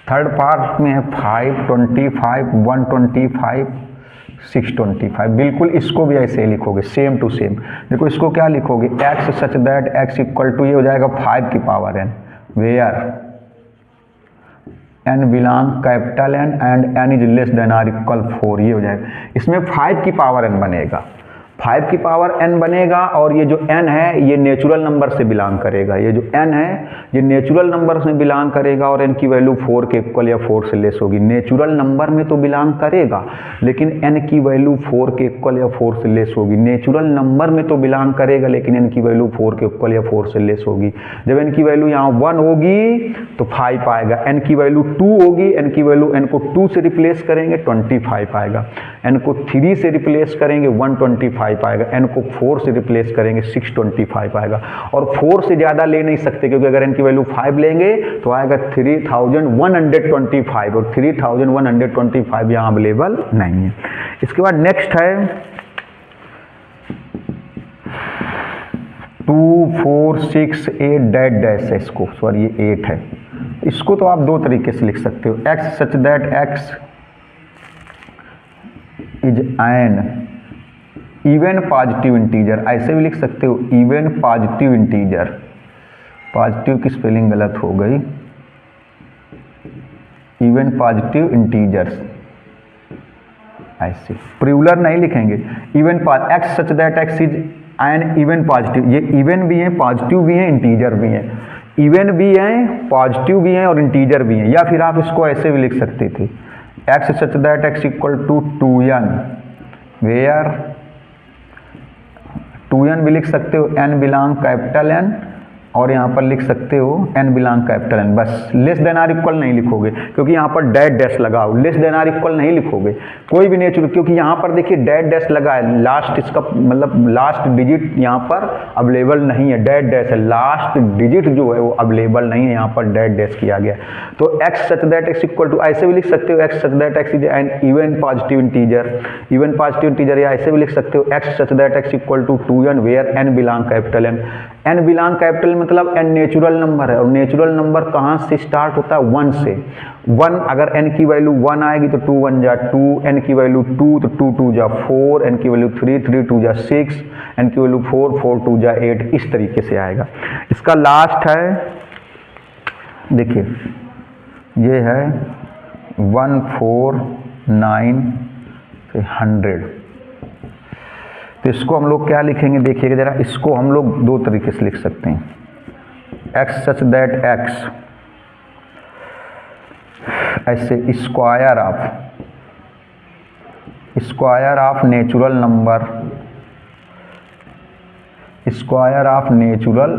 थर्ड पार्ट में है 5 25 125 625। बिल्कुल इसको भी ऐसे ही लिखोगे सेम टू सेम। देखो इसको क्या लिखोगे, x such that x equal to ये हो जाएगा 5 की power n where n belong capital N and n is less than or equal 4, ये हो जाएगा। इसमें 5 की पावर n बनेगा, 5 की पावर n बनेगा और ये जो n है ये नेचुरल नंबर से बिलोंग करेगा, ये जो n है ये नेचुरल नंबर से बिलोंग करेगा और n की वैल्यू 4 के इक्वल या 4 से लेस होगी। नेचुरल नंबर में तो बिलोंग करेगा लेकिन n की वैल्यू 4 के इक्वल या 4 से लेस होगी। नेचुरल नंबर में तो बिलोंग करेगा लेकिन n की वैल्यू 4 के इक्वल या 4 से लेस होगी। जब n की वैल्यू यहाँ 1 होगी तो 5 आएगा, n की वैल्यू 2 होगी, n की वैल्यू n को 2 से रिप्लेस करेंगे 25 आएगा, n को 3 से रिप्लेस करेंगे 125 आएगा, n को 4 से रिप्लेस करेंगे 625 आएगा। और 4 से ज़्यादा ले नहीं सकते क्योंकि अगर n की वैल्यू 5 लेंगे तो आएगा 3125 और 3125 यहाँ अवेलेबल नहीं है। इसके बाद नेक्स्ट है 2 4 6 8 डैश है, इसको सॉरी ये 8 है। इसको तो आप दो तरीके से लिख सकते हो, x such that x is an even positive integer, ऐसे भी लिख सकते हो इवन पॉजिटिव इंटीजर। पॉजिटिव की स्पेलिंग गलत हो गई, इवन पॉजिटिव इंटीजर्स, ऐसे प्लूरल नहीं लिखेंगे। Even x such that x is an even positive, ये इवन भी है पॉजिटिव भी है इंटीजर भी है, इवन भी है पॉजिटिव भी है और इंटीजर भी है। या फिर आप इसको ऐसे भी लिख सकते थे x such that x equal to 2n where 2n भी लिख सकते हो n बिलोंग कैपिटल N और यहाँ पर लिख सकते हो n बिलोंग कैपिटल N, बस लेस देन आर इक्वल नहीं लिखोगे क्योंकि यहाँ पर डैश डैश लगाओ, लेस देन आर इक्वल नहीं लिखोगे कोई भी नेचुरल, क्योंकि यहाँ पर देखिए डैश डैश लगा है, लास्ट इसका मतलब लास्ट डिजिट यहाँ पर अवेलेबल नहीं है, डैश डैश है, लास्ट डिजिट जो है वो अवेलेबल नहीं है, यहाँ पर डैश डैश किया गया। तो x such that x equal to, ऐसे भी लिख सकते हो x such that x is an even positive integer, even positive integer, या ऐसे भी लिख सकते हो x such that x equal to 2n where n belong capital N। n belong capital मतलब n नेचुरल नंबर है, और नेचुरल नंबर कहाँ से स्टार्ट होता है? 1 से। 1 अगर n की वैल्यू 1 आएगी तो 2 1 जा 2, n की वैल्यू 2 तो 2 2 जा 4, n की वैल्यू 3 3 2 जा 6, n की वैल्यू 4 4 2 जा 8, इस तरीके से आएगा। इसका लास्ट है, देखिए ये है 149 से 100। तो इसको हम लोग क्या लिखेंगे देखिएगा जरा, इसको हम लोग दो तरीके से लिख सकते हैं। x सच दैट x ऐसे square of natural number, square of natural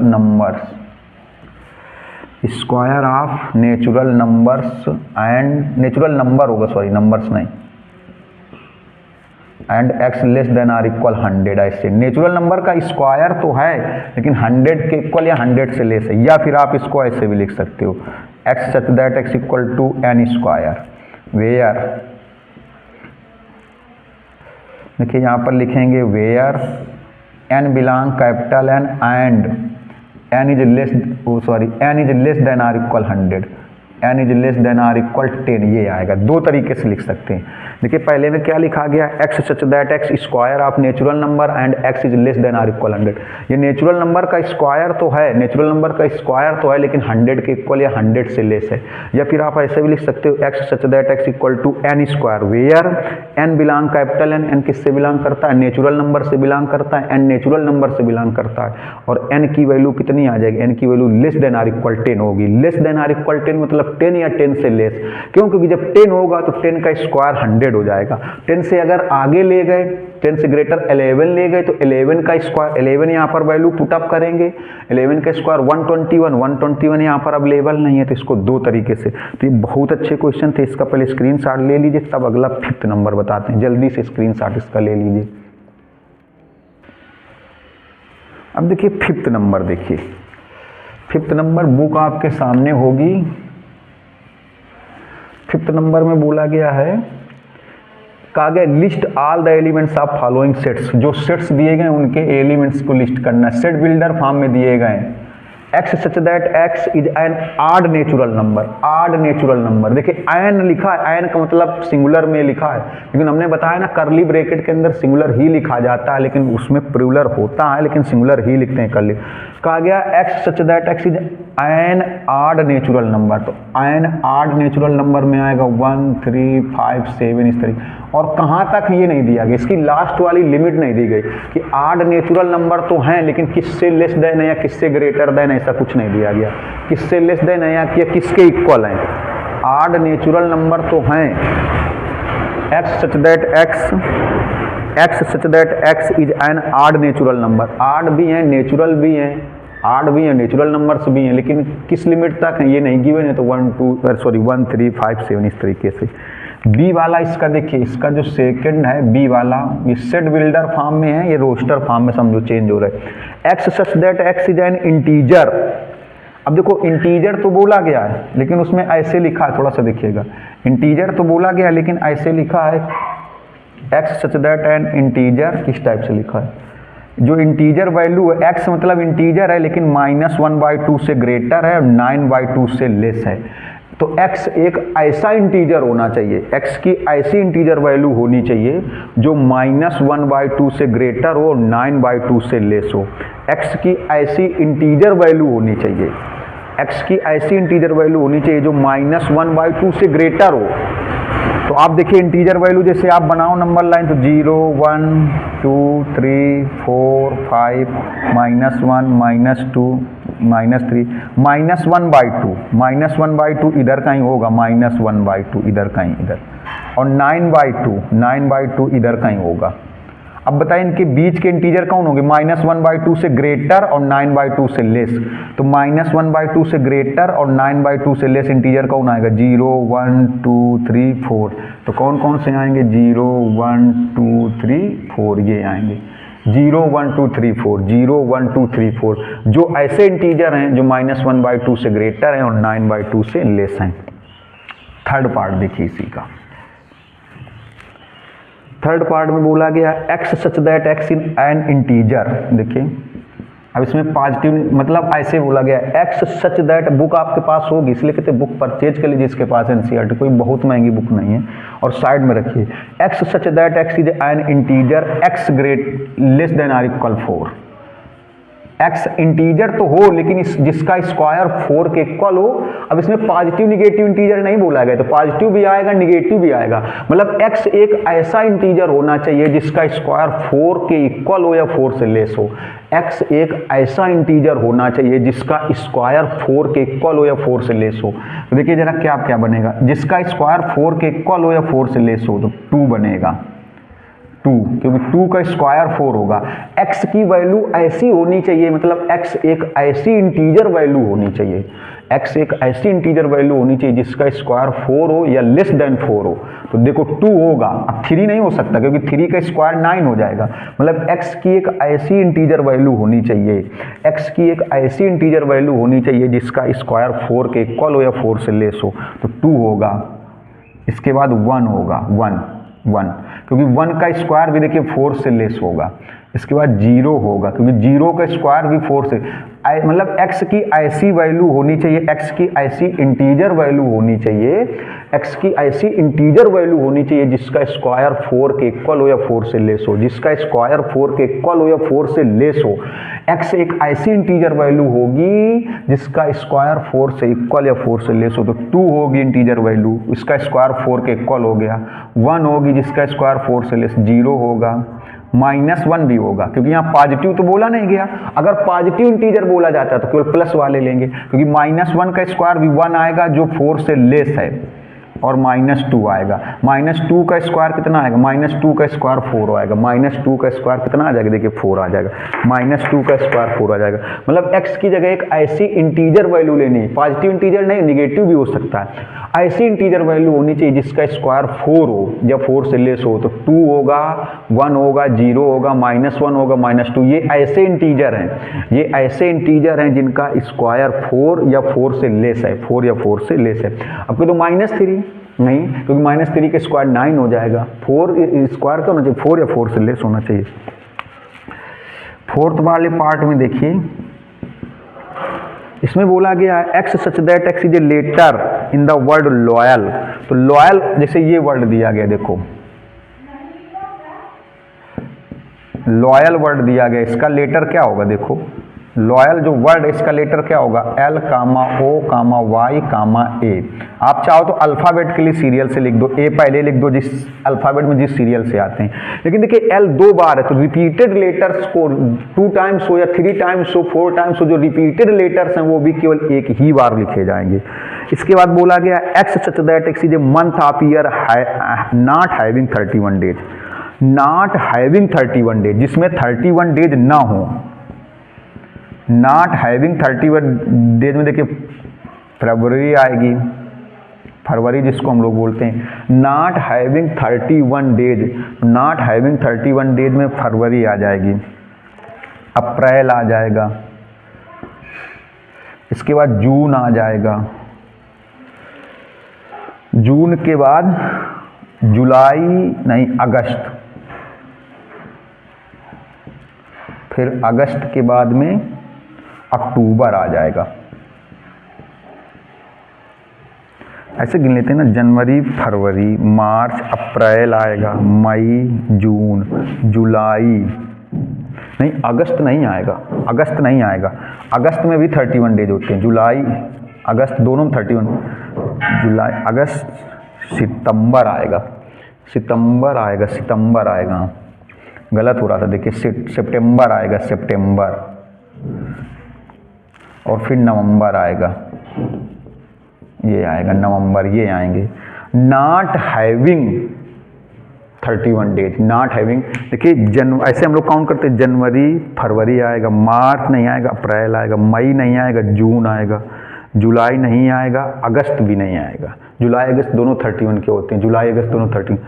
numbers and natural number होगा, सॉरी नंबर्स नहीं, and x less than or equal 100। ऐसे नेचुरल नंबर का स्क्वायर तो है लेकिन 100 के इक्वल या 100 से लेस है, या फिर आप इसको ऐसे भी लिख सकते हो x such that x equal to n square where, देखिए यहाँ पर लिखेंगे where n belong capital N and n is less than or equal 100, n is less than or equal 10, ये आएगा। दो तरीके से लिख सकते हैं। देखिए पहले में क्या लिखा गया, x such that x square of natural number and x is less than or equal 100। ये नेचुरल नंबर का स्क्वायर तो है, लेकिन 100 के इक्वल या 100 से लेस है। या फिर आप ऐसे भी लिख सकते हो x such that x equal to n square where n belong capital N, n किससे बिलोंग करता है? नेचुरल नंबर से बिलोंग करता है, n नेचुरल नंबर से बिलोंग करता है, और n की वैल्यू कितनी आ जाएगी? n की value less than or equal 10 होगी। लेस देन आर इक्वल 10 मतलब 10 या 10 से लेस, क्यों? क्योंकि जब 10 होगा तो 10 का स्क्वायर 100 हो जाएगा। 10 से अगर आगे ले गए, 10 से ग्रेटर 11 ले गए तो 11 का स्क्वायर, 11 यहाँ पर वैल्यू पुटअप करेंगे, 11 का स्क्वायर 121 यहाँ पर अवेलेबल नहीं है, तो इसको दो तरीके से। तो ये बहुत अच्छे क्वेश्चन थे, इसका पहले स्क्रीनशॉट ले लीजिए, तब अगला 5th नंबर बताते हैं। जल्दी से स्क्रीनशॉट इसका ले लीजिए। अब देखिए 5th नंबर, देखिए 5th नंबर बुक आपके सामने होगी। 5th नंबर में बोला गया है, कहा गया list all the elements of following sets, जो सेट्स दिए गए उनके एलिमेंट्स को लिस्ट करना है। सेट बिल्डर फॉर्म में दिए गए x such that x is an odd natural number. देखिए एन लिखा है, एन का मतलब सिंगुलर में लिखा है, लेकिन हमने बताया ना कर्ली ब्रैकेट के अंदर सिंगुलर ही लिखा जाता है, लेकिन उसमें प्लूरल होता है, लेकिन सिंगुलर ही लिखते हैं कर्ली। कहा गया x such that x is an odd natural number, तो एन ऑड नेचुरल नंबर में आएगा 1 3 5 7 इस तरीके। और कहाँ तक ये नहीं दिया गया, इसकी लास्ट वाली लिमिट नहीं दी गई कि ऑड नेचुरल नंबर तो हैं लेकिन किससे लेस देन है या किससे ग्रेटर देन, ऐसा कुछ नहीं दिया गया। किससे लेस देन है या किसके इक्वल हैं, ऑड नेचुरल नंबर तो हैं। x such that x is an odd natural number, odd भी हैं नेचुरल भी हैं, ऑड भी हैं नेचुरल नंबर्स भी हैं, लेकिन किस लिमिट तक है ये नहीं गिवन है, तो 1 3 5 7 इस तरीके से। बी वाला इसका देखिए, इसका जो सेकंड है बी वाला, ये सेट बिल्डर फॉर्म में है, ये रोस्टर फॉर्म में समझो चेंज हो रहा है। x such that x is an integer. अब देखो इंटीजर तो बोला गया है लेकिन उसमें ऐसे लिखा है, थोड़ा सा देखिएगा, इंटीजर तो बोला गया है लेकिन ऐसे लिखा है x such that N integer, किस टाइप से लिखा है? जो इंटीजर वैल्यू है, x मतलब इंटीजर है लेकिन -1/2 से ग्रेटर है और 9/2 से लेस है, तो x एक ऐसा इंटीजर होना चाहिए, x की ऐसी इंटीजर वैल्यू होनी चाहिए जो -1/2 से ग्रेटर हो, 9/2 से लेस हो। x की ऐसी इंटीजर वैल्यू होनी चाहिए, x की ऐसी इंटीजर वैल्यू होनी चाहिए जो -1/2 से ग्रेटर हो। तो आप देखिए इंटीजर वैल्यू जैसे आप बनाओ नंबर लाइन, तो 0 1 2 3 4 5 -1 -2 -3 -1/2 इधर कहीं होगा, -1/2 इधर कहीं, इधर, और 9/2 इधर कहीं होगा। अब बताइए इनके बीच के इंटीजर कौन होंगे, -1/2 से ग्रेटर और 9/2 से लेस। तो -1/2 से ग्रेटर और 9/2 से लेस इंटीजर कौन आएगा, 0 1 2 3 4। तो कौन कौन से आएंगे, 0 1 2 3 4 ये आएंगे, 0 1 2 3 4, 0 1 2 3 4 जो ऐसे इंटीजर हैं जो -1/2 से ग्रेटर हैं और 9/2 से लेस हैं। थर्ड पार्ट देखिए इसी का, थर्ड पार्ट में बोला गया x such that x in an integer. देखिए अब इसमें पॉजिटिव मतलब ऐसे बोला गया x सच दैट, बुक आपके पास होगी इसलिए कहते बुक परचेज कर लीजिए जिसके पास एनसीईआरटी, कोई बहुत महंगी बुक नहीं है। और साइड में रखिए x such that x is an integer x great less than or equal 4। x integer तो हो लेकिन जिसका स्क्वायर 4 के इक्वल हो। अब इसमें पॉजिटिव निगेटिव इंटीजर नहीं बोला गया, तो पॉजिटिव भी आएगा निगेटिव भी आएगा, मतलब x एक ऐसा इंटीजर होना चाहिए जिसका स्क्वायर 4 के इक्वल हो या 4 से लेस हो। x एक ऐसा इंटीजर होना चाहिए जिसका स्क्वायर 4 के इक्वल हो या 4 से लेस हो। तो देखिए जरा क्या क्या बनेगा, जिसका स्क्वायर 4 के इक्वल हो या 4 से लेस हो, तो 2 बनेगा, 2 क्योंकि 2 का स्क्वायर 4 होगा। x की वैल्यू ऐसी होनी चाहिए, मतलब x एक ऐसी इंटीजर वैल्यू होनी चाहिए, x एक ऐसी इंटीजर वैल्यू होनी चाहिए जिसका स्क्वायर 4 हो या लेस देन 4 हो। तो देखो 2 होगा, अब 3 नहीं हो सकता क्योंकि 3 का स्क्वायर 9 हो जाएगा, मतलब x की एक ऐसी इंटीजर वैल्यू होनी चाहिए, x की एक ऐसी इंटीजर वैल्यू होनी चाहिए जिसका स्क्वायर 4 के इक्वल हो या 4 से लेस हो। तो 2 होगा, इसके बाद 1 होगा, 1 क्योंकि 1 का स्क्वायर भी देखिए 4 से लेस होगा। इसके बाद 0 होगा क्योंकि 0 का स्क्वायर भी 4 से, मतलब x की ऐसी वैल्यू होनी चाहिए, x की ऐसी इंटीजर वैल्यू होनी चाहिए, x की ऐसी इंटीजर वैल्यू होनी चाहिए जिसका स्क्वायर 4 के इक्वल हो या 4 से लेस हो, जिसका स्क्वायर 4 के इक्वल हो या 4 से लेस हो। x एक ऐसी इंटीजर वैल्यू होगी जिसका स्क्वायर 4 से इक्वल या 4 से लेस हो। तो 2 होगी इंटीजर वैल्यू, इसका स्क्वायर 4 के इक्वल हो गया, 1 होगी जिसका स्क्वायर 4 से लेस, 0 होगा, -1 भी होगा क्योंकि यहाँ पॉजिटिव तो बोला नहीं गया। अगर पॉजिटिव इंटीजर बोला जाता तो केवल प्लस वाले लेंगे क्योंकि -1 का स्क्वायर भी 1 आएगा जो 4 से लेस है, और -2 आएगा, -2 का स्क्वायर कितना आएगा, -2 का स्क्वायर 4 आएगा, -2 का स्क्वायर कितना आ जाएगा, देखिए 4 आ जाएगा, -2 का स्क्वायर 4 आ जाएगा। मतलब x की जगह एक ऐसी इंटीजर वैल्यू लेनी है, पॉजिटिव इंटीजर नहीं निगेटिव भी हो सकता है, ऐसी इंटीजर वैल्यू होनी चाहिए जिसका स्क्वायर 4 हो या 4 से लेस हो। तो 2 होगा, 1 होगा, 0 होगा, -1 होगा, -2, ये ऐसे इंटीजर हैं, ये ऐसे इंटीजर हैं जिनका स्क्वायर 4 या 4 से लेस है, 4 या 4 से लेस है। अब तो -3 नहीं क्योंकि -3 के स्क्वायर 9 हो जाएगा, 4 स्क्वायर का होना चाहिए 4 या 4 से लेस होना चाहिए। फोर्थ वाले पार्ट में देखिए इसमें बोला गया है x such that x is a letter in the word loyal. तो लॉयल जैसे ये वर्ड दिया गया, देखो लॉयल वर्ड दिया गया, इसका लेटर क्या होगा, देखो लॉयल जो वर्ड है इसका लेटर क्या होगा, L, O, Y, A। आप चाहो तो अल्फ़ाबेट के लिए सीरियल से लिख दो, A पहले लिख दो जिस अल्फ़ाबेट में जिस सीरियल से आते हैं। लेकिन देखिए L 2 बार है तो रिपीटेड लेटर्स को 2 टाइम्स हो या 3 टाइम्स हो, 4 टाइम्स हो, जो रिपीटेड लेटर्स हैं वो भी केवल एक ही बार लिखे जाएंगे। इसके बाद बोला गया x such that x is a month of year not having 31 days, not having 31 days, जिसमें 31 डेज ना हो, नॉट हैविंग 31 डेज में देखिए फरवरी आएगी, फरवरी जिसको हम लोग बोलते हैं, not having 31 days, not having 31 days में फरवरी आ जाएगी, अप्रैल आ जाएगा, इसके बाद जून आ जाएगा, जून के बाद जुलाई नहीं अगस्त, फिर अगस्त के बाद में अक्टूबर आ जाएगा। ऐसे गिन लेते हैं ना, जनवरी, फरवरी, मार्च, अप्रैल आएगा, मई, जून, जुलाई, नहीं अगस्त नहीं आएगा, अगस्त नहीं आएगा, अगस्त में भी 31 डेज होते हैं, जुलाई अगस्त दोनों में 31, जुलाई अगस्त, सितंबर आएगा, सितंबर आएगा, सितंबर आएगा, गलत हो रहा था देखिए, सितंबर आएगा, सितंबर, और फिर नवंबर आएगा, ये आएगा नवंबर, ये आएंगे। Not having 31 days, not having. देखिए ऐसे हम लोग काउंट करते हैं, जनवरी फरवरी आएगा, मार्च नहीं आएगा, अप्रैल आएगा, मई नहीं आएगा, जून आएगा, जुलाई नहीं आएगा, अगस्त भी नहीं आएगा। जुलाई अगस्त दोनों 31 के होते हैं, जुलाई अगस्त दोनों 30,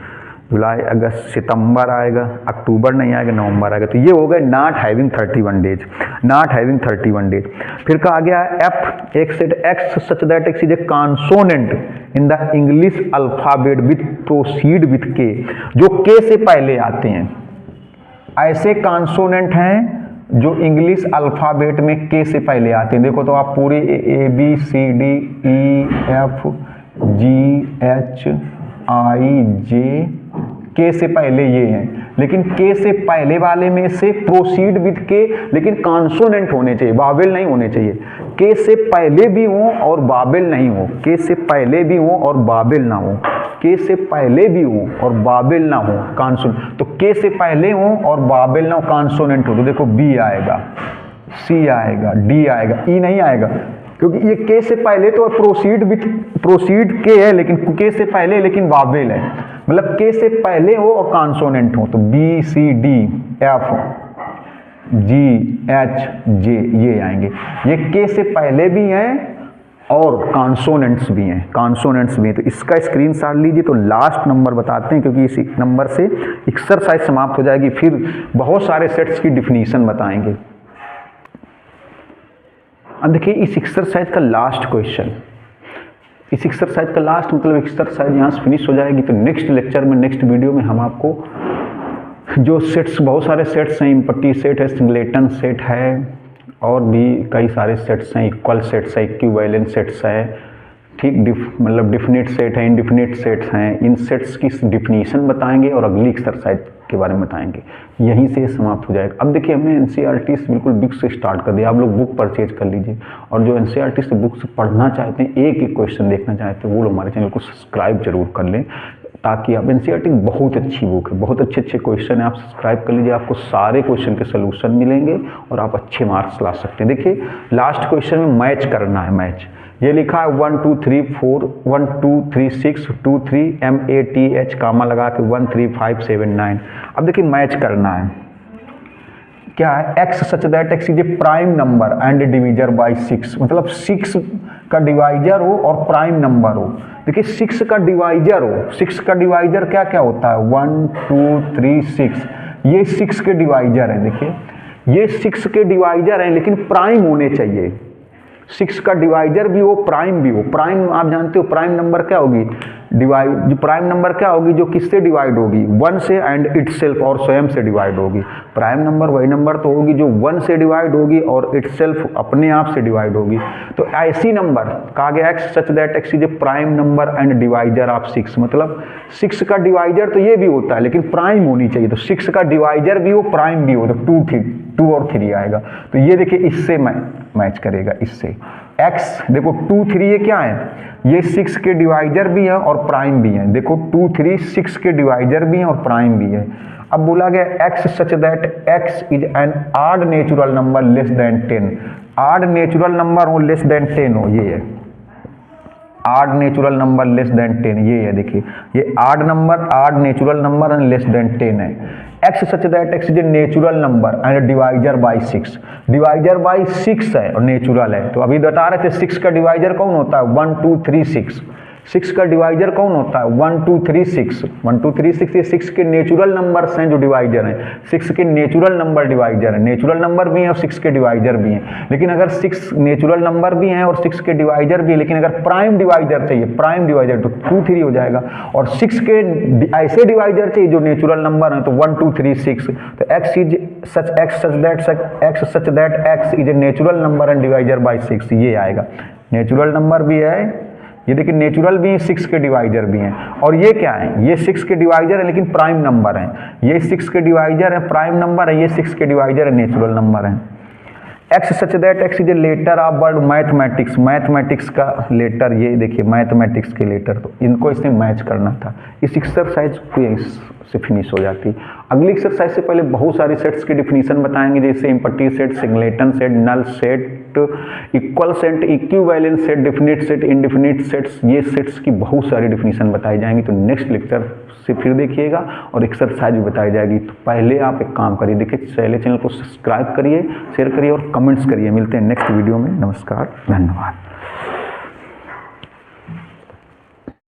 जुलाई अगस्त, सितंबर आएगा, अक्टूबर नहीं आएगा, नवंबर आएगा। तो ये हो गए not having 31 days, not having 31 days. फिर कहा गया है F x x such that x is A consonant in the English alphabet with proceed with के, जो के से पहले आते हैं। ऐसे कॉन्सोनेंट हैं जो इंग्लिश अल्फाबेट में के से पहले आते हैं। देखो तो आप पूरी A B C D E F G H I J K से पहले ये हैं, लेकिन के से पहले वाले में से प्रोसीड विथ के, लेकिन कॉन्सोनेंट होने चाहिए, वावेल नहीं होने चाहिए। के से पहले भी हो और वावेल नहीं हो, के से पहले भी हो और वावेल ना हो, के से पहले भी हो और वावेल ना हो, कॉन्सोनेंट। तो के से पहले हो और वावेल ना हो, कॉन्सोनेंट हो, तो देखो बी आएगा, सी आएगा, डी आएगा, ई नहीं आएगा, क्योंकि ये के से पहले तो प्रोसीड के है, लेकिन के से पहले लेकिन वावेल है, मतलब के से पहले हो और कॉन्सोनेंट हो। तो B C D F G H J ये आएंगे, ये के से पहले भी हैं और कॉन्सोनेंट्स भी हैं, कॉन्सोनेंट्स भी हैं। तो इसका स्क्रीनशॉट लीजिए। तो लास्ट नंबर बताते हैं, क्योंकि इसी नंबर से एक्सरसाइज समाप्त हो जाएगी, फिर बहुत सारे सेट्स की डिफिनीशन बताएंगे। अब देखिए इस एक्सरसाइज का लास्ट क्वेश्चन, इस एक्सरसाइज का लास्ट मतलब एक्सरसाइज यहाँ से फिनिश हो जाएगी। तो नेक्स्ट लेक्चर में, नेक्स्ट वीडियो में हम आपको जो सेट्स, बहुत सारे सेट्स हैं, इम्पट्टी सेट है, सिंगलेटन सेट है, और भी कई सारे सेट्स हैं, इक्वल सेट्स है, इक्विवेलेंट सेट्स है, ठीक, मतलब डिफिनिट सेट है, इनडिफिनिट सेट्स हैं, इन सेट्स की डिफिनीशन बताएंगे और अगली एक्सरसाइज के बारे में बताएंगे। यहीं से समाप्त हो जाएगा। अब देखिए हमने एनसीईआरटी से बिल्कुल बुक से स्टार्ट कर दिया, आप लोग बुक परचेज कर लीजिए, और जो एनसीईआरटी से बुक से पढ़ना चाहते हैं, एक एक क्वेश्चन देखना चाहते हैं, वो लोग हमारे चैनल को सब्सक्राइब जरूर कर लें, ताकि आप, एनसीईआरटी बहुत अच्छी बुक है, बहुत अच्छे अच्छे क्वेश्चन है, आप सब्सक्राइब कर लीजिए, आपको सारे क्वेश्चन के सोल्यूशन मिलेंगे और आप अच्छे मार्क्स ला सकते हैं। देखिए लास्ट क्वेश्चन में मैच करना है, मैच ये लिखा है 1 2 3 4 1 2 3 6 2 3 MATH कामा लगा के 1 3 5 7 9। अब देखिए मैच करना है, क्या है, x such that x is a prime number and divisor by 6, मतलब 6 का डिवाइजर हो और प्राइम नंबर हो। देखिए 6 का डिवाइजर हो, 6 का डिवाइजर क्या क्या होता है, 1 2 3 6, ये 6 के डिवाइजर हैं। देखिए ये 6 के डिवाइजर हैं, लेकिन प्राइम होने चाहिए, 6 का डिवाइजर भी हो, प्राइम भी हो। प्राइम आप जानते हो प्राइम नंबर क्या होगी, जो प्राइम नंबर क्या होगी, जो किससे डिवाइड होगी, 1 से एंड इटसेल्फ, और स्वयं से डिवाइड होगी। प्राइम नंबर वही नंबर तो होगी जो 1 से डिवाइड होगी और इटसेल्फ अपने आप से डिवाइड होगी। तो ऐसी नंबर कहा गया x such that x is a prime number and divisor of 6, मतलब 6 का डिवाइजर तो ये भी होता है, लेकिन प्राइम होनी चाहिए। तो 6 का डिवाइजर भी हो, प्राइम भी हो, तो 2 और 3 आएगा। तो ये देखिए इससे मैच करेगा, इससे x, देखो 2 3 ये क्या है, ये 6 के डिवाइजर भी है और प्राइम भी है। देखो 2 3 6 के डिवाइजर भी है और प्राइम भी है। अब बोला गया x such that x is an odd natural number less than 10, odd natural number हो लेस देन 10 हो, ये है odd natural number less than 10, ये है। देखिए ये odd number, odd natural number and less than 10 है। X such that x is a natural number and divisor by 6, divisor by 6 है और नेचुरल है। तो अभी बता रहे थे 6 का डिवाइजर कौन होता है, 1 2 3 6, 6 का डिवाइजर कौन होता है, 1 2 3 6, 1 2 3 6, ये 6 के नेचुरल नंबर्स हैं जो डिवाइजर हैं, 6 के नेचुरल नंबर डिवाइजर हैं, नेचुरल नंबर भी हैं और 6 के डिवाइजर भी हैं। लेकिन अगर 6 नेचुरल नंबर भी हैं और 6 के डिवाइजर भी है, लेकिन अगर प्राइम डिवाइजर चाहिए, प्राइम डिवाइजर, तो 2 3 हो जाएगा, और 6 के ऐसे डिवाइजर चाहिए जो नेचुरल नंबर हैं, तो 1 2 3 6। तो x such that x is a natural number and divisor by 6, ये आएगा। नेचुरल नंबर भी है, ये देखिए नेचुरल भी है, 6 के डिवाइजर भी हैं, और ये क्या है, ये 6 के डिवाइजर है लेकिन प्राइम नंबर है, ये 6 के डिवाइजर है, प्राइम नंबर है, ये 6 के डिवाइजर है, नेचुरल नंबर है। X such that x is a letter of word mathematics, mathematics का लेटर, ये देखिए मैथमेटिक्स के लेटर, तो इनको इसने मैच करना था। इस एक्सरसाइज को से फिनिश हो जाती। अगली एक्सरसाइज से पहले बहुत सारे सेट्स की डिफिनीशन बताएंगे, जैसे empty set, singleton set, null set, equal set, equivalent set, definite set, indefinite sets. ये सेट्स की बहुत सारी डिफिनीशन बताई जाएंगी। तो नेक्स्ट लेक्चर से फिर देखिएगा और एक्सरसाइज भी बताई जाएगी। तो पहले आप एक काम करिए, देखिए पहले चैनल को सब्सक्राइब करिए, शेयर करिए और कमेंट्स करिए। मिलते हैं नेक्स्ट वीडियो में। नमस्कार, धन्यवाद।